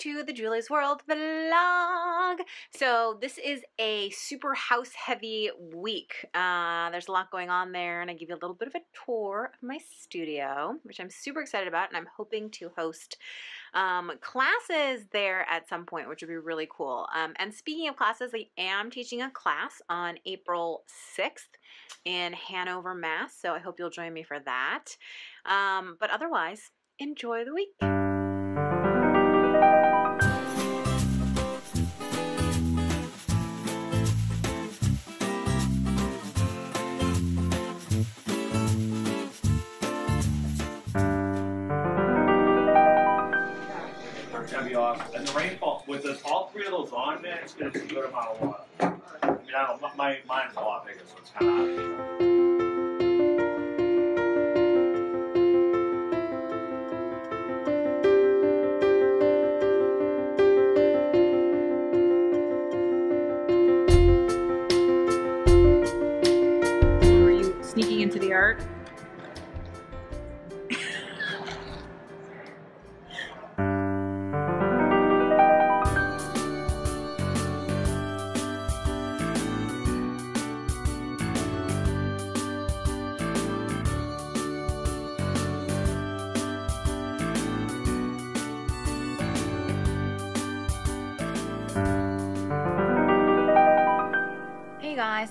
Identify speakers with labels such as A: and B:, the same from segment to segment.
A: to the Julie's World vlog. So this is a super house heavy week. There's a lot going on there, and I give you a little bit of a tour of my studio, which I'm super excited about, and I'm hoping to host classes there at some point, which would be really cool. And speaking of classes, I am teaching a class on April 6th in Hanover, Mass. So I hope you'll join me for that. But otherwise, enjoy the week.
B: That'd be awesome. And the rainfall, with all three of those on there, it's going to be a good amount of water. I mean, I don't know, mine's a lot bigger, so it's kind of hard to show.
A: Were you sneaking into the art?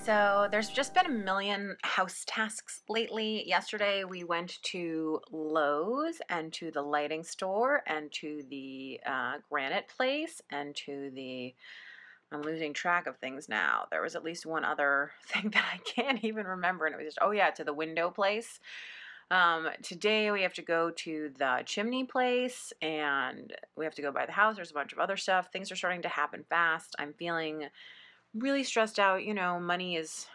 A: So there's just been a million house tasks lately. Yesterday we went to Lowe's and to the lighting store and to the granite place and to the, I'm losing track of things now. There was at least one other thing that I can't even remember, and it was just, oh yeah, to the window place. Today we have to go to the chimney place and we have to go by the house. There's a bunch of other stuff. Things are starting to happen fast. I'm feeling really stressed out. You know, money is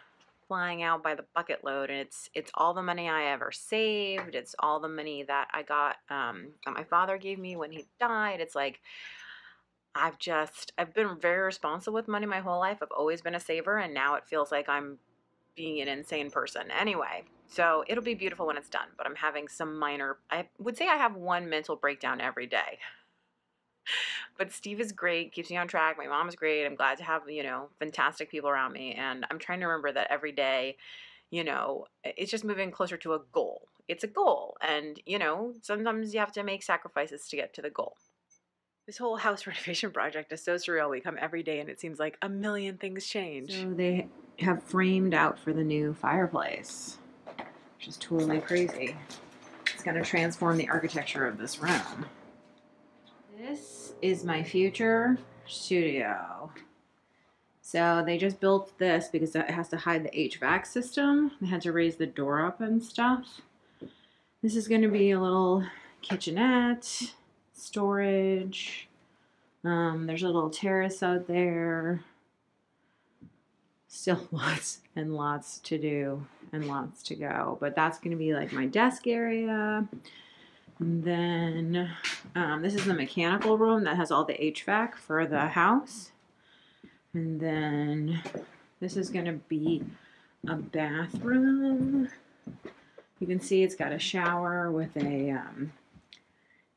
A: flying out by the bucket load, and it's all the money I ever saved. It's all the money that I got that my father gave me when he died. It's like I've been very responsible with money my whole life. I've always been a saver, and now it feels like I'm being an insane person. Anyway, so it'll be beautiful when it's done, but I'm having some minor, I would say I have one mental breakdown every day. But Steve is great, keeps me on track. My mom is great. I'm glad to have, you know, fantastic people around me. And I'm trying to remember that every day, you know, it's just moving closer to a goal. It's a goal. And, you know, sometimes you have to make sacrifices to get to the goal. This whole house renovation project is so surreal. We come every day and it seems like a million things change. So they have framed out for the new fireplace, which is totally crazy. It's going to transform the architecture of this room. This is my future studio. So they just built this because it has to hide the HVAC system. They had to raise the door up and stuff. This is going to be a little kitchenette, storage. There's a little terrace out there. Still lots and lots to do and lots to go. But that's going to be like my desk area. And then this is the mechanical room that has all the HVAC for the house. And then this is going to be a bathroom. You can see it's got a shower with a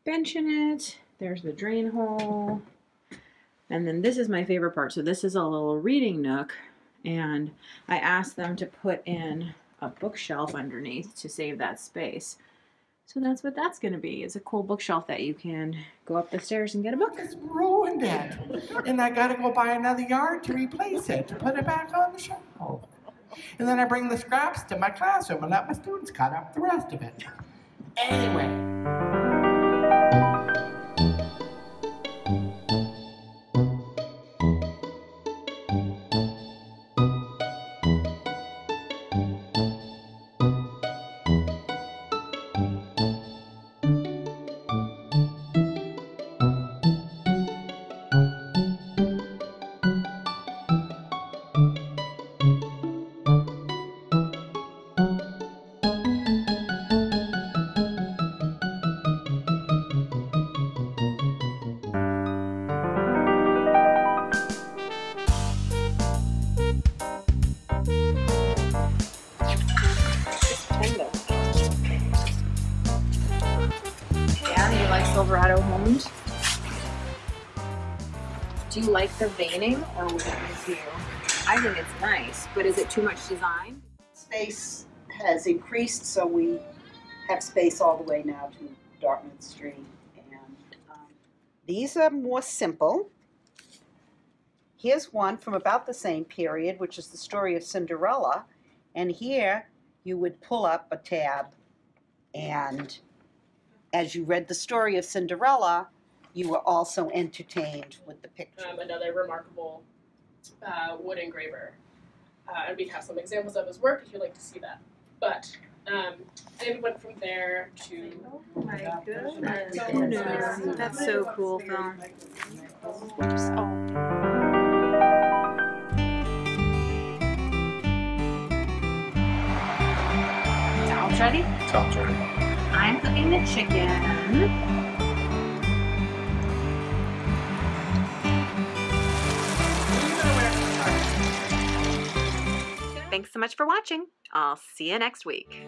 A: bench in it. There's the drain hole. And then this is my favorite part. So this is a little reading nook. And I asked them to put in a bookshelf underneath to save that space. So that's what that's going to be. It's a cool bookshelf that you can go up the stairs and get a book.
C: It's ruined it. And I got to go buy another yard to replace it, to put it back on the shelf. And then I bring the scraps to my classroom and let my students cut up the rest of it. Anyway.
A: Silverado homes. Do you like the veining, or would it be too? I think it's nice, but is it too much design?
D: Space has increased, so we have space all the way now to Dartmouth Street. And these are more simple. Here's one from about the same period, which is the story of Cinderella. And here you would pull up a tab, and as you read the story of Cinderella, you were also entertained with the picture.
E: Another remarkable wood engraver. And we have some examples of his work if you'd like to see that. But then we went from there to...
A: Oh my goodness. That's so cool, Phil. Sal's ready?
F: Sal's ready.
A: I'm cooking the chicken. Thanks so much for watching. I'll see you next week.